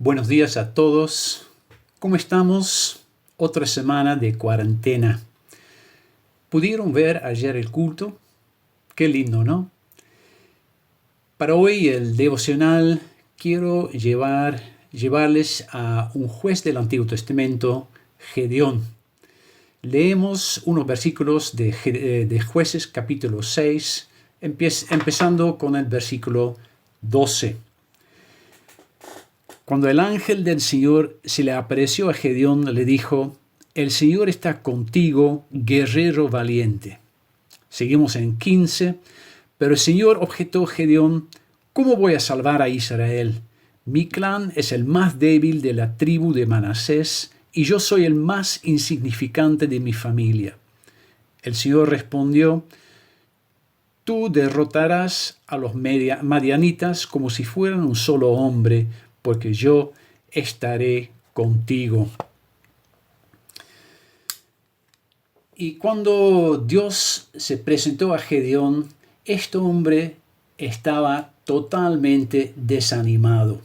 Buenos días a todos. ¿Cómo estamos? Otra semana de cuarentena. ¿Pudieron ver ayer el culto? Qué lindo, ¿no? Para hoy el devocional quiero llevarles a un juez del Antiguo Testamento, Gedeón. Leemos unos versículos de Jueces capítulo 6, empezando con el versículo 12. Cuando el ángel del Señor se le apareció a Gedeón, le dijo: el Señor está contigo, guerrero valiente. Seguimos en 15. Pero el Señor objetó a Gedeón: ¿cómo voy a salvar a Israel? Mi clan es el más débil de la tribu de Manasés, y yo soy el más insignificante de mi familia. El Señor respondió: tú derrotarás a los madianitas como si fueran un solo hombre, porque yo estaré contigo. Y cuando Dios se presentó a Gedeón, este hombre estaba totalmente desanimado.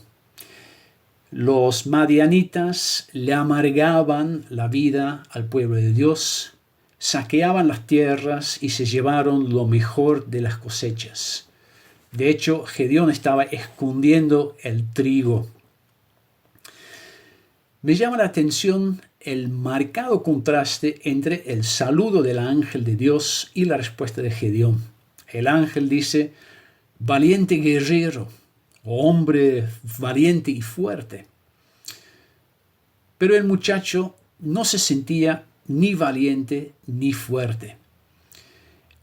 Los madianitas le amargaban la vida al pueblo de Dios, saqueaban las tierras y se llevaron lo mejor de las cosechas. De hecho, Gedeón estaba escondiendo el trigo. Me llama la atención el marcado contraste entre el saludo del ángel de Dios y la respuesta de Gedeón. El ángel dice: valiente guerrero, o hombre valiente y fuerte. Pero el muchacho no se sentía ni valiente ni fuerte.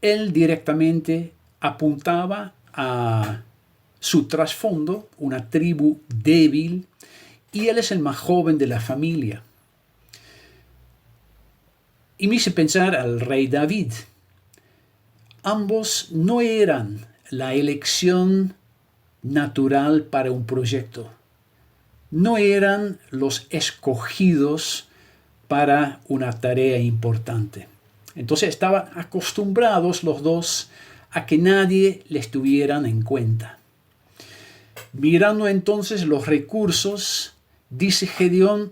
Él directamente apuntaba a su trasfondo, una tribu débil, y él es el más joven de la familia. Y me hice pensar al rey David. Ambos no eran la elección natural para un proyecto. No eran los escogidos para una tarea importante. Entonces estaban acostumbrados los dos a que nadie les tuviera en cuenta. Mirando entonces los recursos, dice Gedeón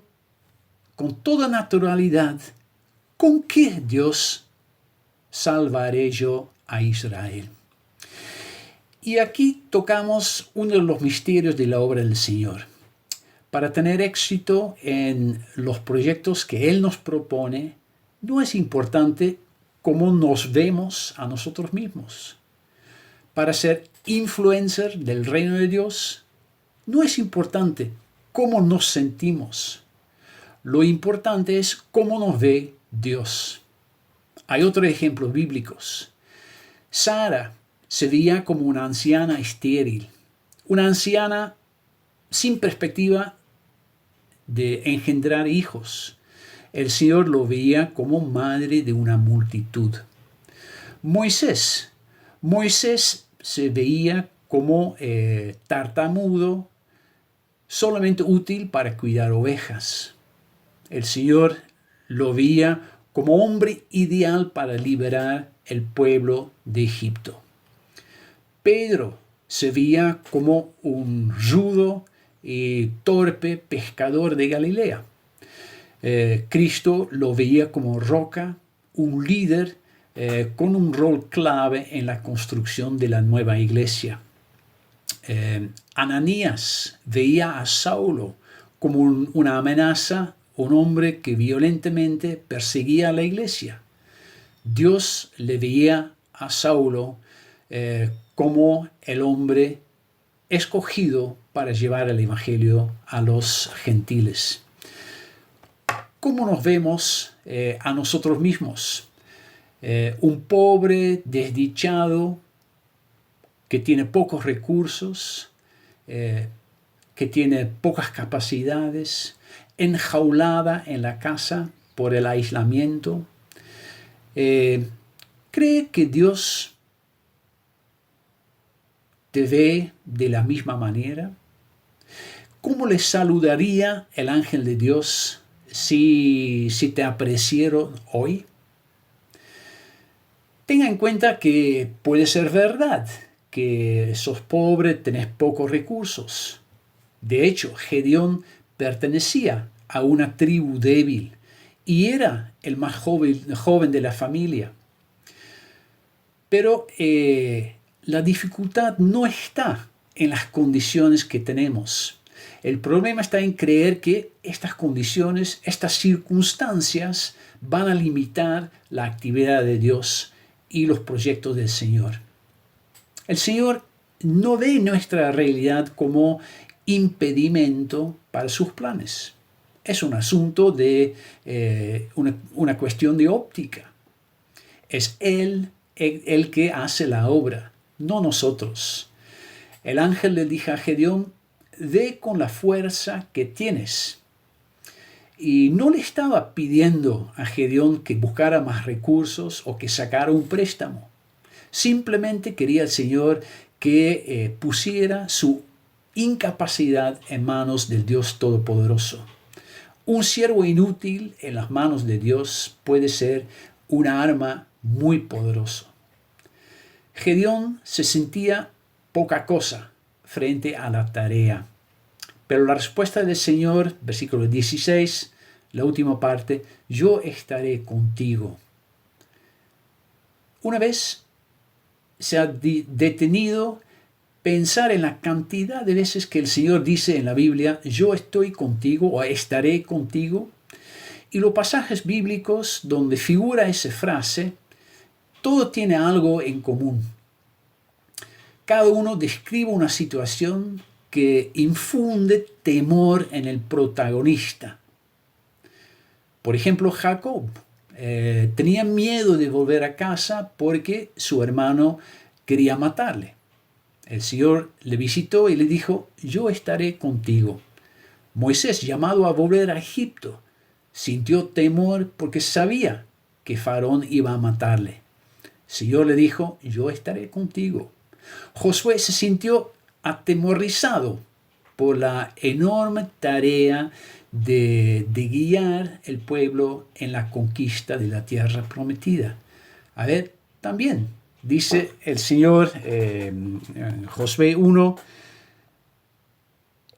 con toda naturalidad: ¿con qué Dios salvaré yo a Israel? Y aquí tocamos uno de los misterios de la obra del Señor. Para tener éxito en los proyectos que Él nos propone, no es importante cómo nos vemos a nosotros mismos. Para ser influencer del reino de Dios, no es importante cómo nos sentimos. Lo importante es cómo nos ve Dios. Hay otros ejemplos bíblicos. Sara se veía como una anciana estéril, una anciana sin perspectiva de engendrar hijos. El Señor lo veía como madre de una multitud. Moisés se veía como tartamudo, solamente útil para cuidar ovejas. El Señor lo veía como hombre ideal para liberar el pueblo de Egipto. Pedro se veía como un rudo y torpe pescador de Galilea. Cristo lo veía como roca, un líder con un rol clave en la construcción de la nueva iglesia. Ananías veía a Saulo como una amenaza, un hombre que violentamente perseguía a la iglesia. Dios le veía a Saulo como el hombre escogido para llevar el evangelio a los gentiles. ¿Cómo nos vemos a nosotros mismos? Un pobre desdichado que tiene pocos recursos, que tiene pocas capacidades, enjaulada en la casa por el aislamiento. ¿Cree que Dios te ve de la misma manera? ¿Cómo le saludaría el ángel de Dios si te aparecieron hoy? Tenga en cuenta que puede ser verdad que sos pobre, tenés pocos recursos. De hecho, Gedeón pertenecía a una tribu débil y era el más joven de la familia. Pero la dificultad no está en las condiciones que tenemos. El problema está en creer que estas condiciones, estas circunstancias van a limitar la actividad de Dios y los proyectos del Señor. El Señor no ve nuestra realidad como impedimento para sus planes. Es un asunto de una cuestión de óptica. Es Él el que hace la obra, no nosotros. El ángel le dijo a Gedeón: ve con la fuerza que tienes. Y no le estaba pidiendo a Gedeón que buscara más recursos o que sacara un préstamo. Simplemente quería el Señor que pusiera su incapacidad en manos del Dios Todopoderoso. Un siervo inútil en las manos de Dios puede ser una arma muy poderosa. Gedeón se sentía poca cosa frente a la tarea. Pero la respuesta del Señor, versículo 16, la última parte: yo estaré contigo. Una vez se ha detenido pensar en la cantidad de veces que el Señor dice en la Biblia: yo estoy contigo o estaré contigo. Y los pasajes bíblicos donde figura esa frase, todo tiene algo en común. Cada uno describe una situación que infunde temor en el protagonista. Por ejemplo, Jacob tenía miedo de volver a casa porque su hermano quería matarle. El Señor le visitó y le dijo: yo estaré contigo. Moisés, llamado a volver a Egipto, sintió temor porque sabía que Faraón iba a matarle. El Señor le dijo: yo estaré contigo. Josué se sintió atemorizado por la enorme tarea de guiar el pueblo en la conquista de la tierra prometida. A ver, también dice el Señor en Josué 1: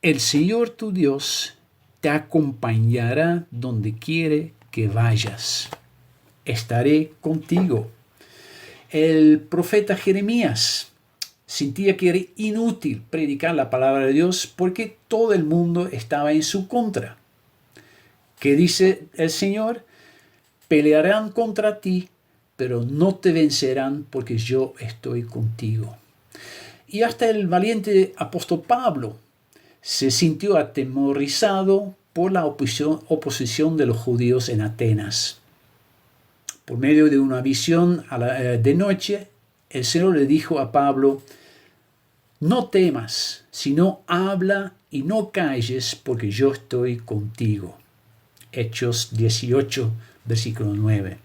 el Señor tu Dios te acompañará donde quiere que vayas. Estaré contigo. El profeta Jeremías sentía que era inútil predicar la palabra de Dios porque todo el mundo estaba en su contra. ¿Qué dice el Señor? Pelearán contra ti, pero no te vencerán porque yo estoy contigo. Y hasta el valiente apóstol Pablo se sintió atemorizado por la oposición de los judíos en Atenas. Por medio de una visión de noche, el Señor le dijo a Pablo: no temas, sino habla y no calles, porque yo estoy contigo. Hechos 18, versículo 9.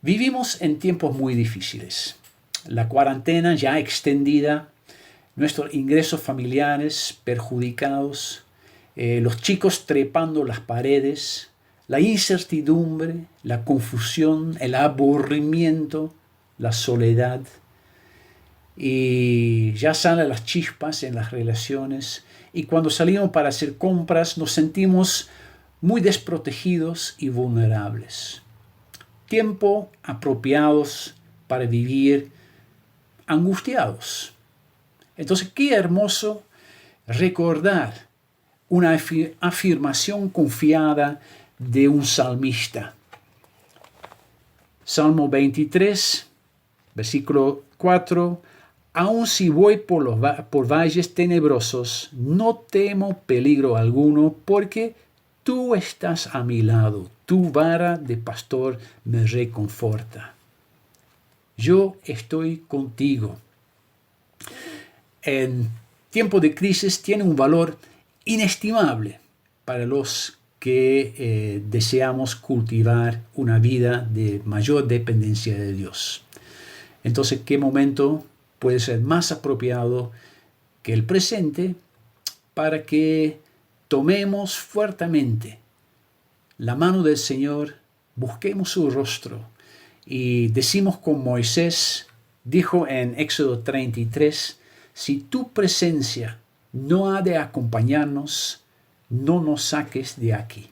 Vivimos en tiempos muy difíciles. La cuarentena ya extendida, nuestros ingresos familiares perjudicados, los chicos trepando las paredes, la incertidumbre, la confusión, el aburrimiento, la soledad. Y ya salen las chispas en las relaciones, y cuando salimos para hacer compras nos sentimos muy desprotegidos y vulnerables. Tiempo apropiados para vivir angustiados. Entonces, qué hermoso recordar una afirmación confiada de un salmista. Salmo 23, versículo 4: aun si voy por valles tenebrosos, no temo peligro alguno, porque tú estás a mi lado, tu vara de pastor me reconforta. Yo estoy contigo. En tiempo de crisis tiene un valor inestimable para los que deseamos cultivar una vida de mayor dependencia de Dios. Entonces, ¿qué momento puede ser más apropiado que el presente para que tomemos fuertemente la mano del Señor, busquemos su rostro y decimos con Moisés, dijo en Éxodo 33, si tu presencia no ha de acompañarnos, no nos saques de aquí.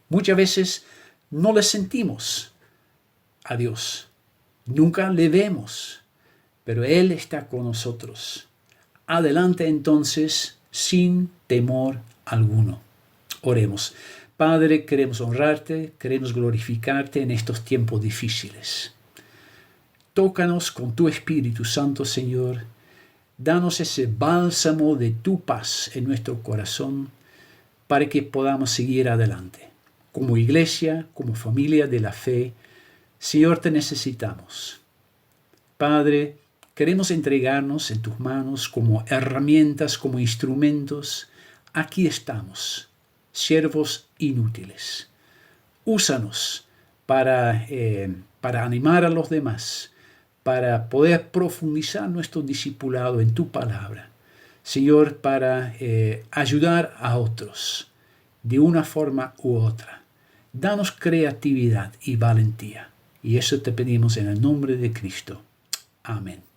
Muchas veces no le sentimos a Dios, nunca le vemos, pero Él está con nosotros. Adelante entonces, sin temor alguno. Oremos. Padre, queremos honrarte, queremos glorificarte en estos tiempos difíciles. Tócanos con tu Espíritu Santo, Señor. Danos ese bálsamo de tu paz en nuestro corazón para que podamos seguir adelante. Como iglesia, como familia de la fe, Señor, te necesitamos. Padre, queremos entregarnos en tus manos como herramientas, como instrumentos. Aquí estamos, siervos inútiles. Úsanos para animar a los demás, para poder profundizar nuestro discipulado en tu palabra. Señor, para ayudar a otros de una forma u otra. Danos creatividad y valentía. Y eso te pedimos en el nombre de Cristo. Amén.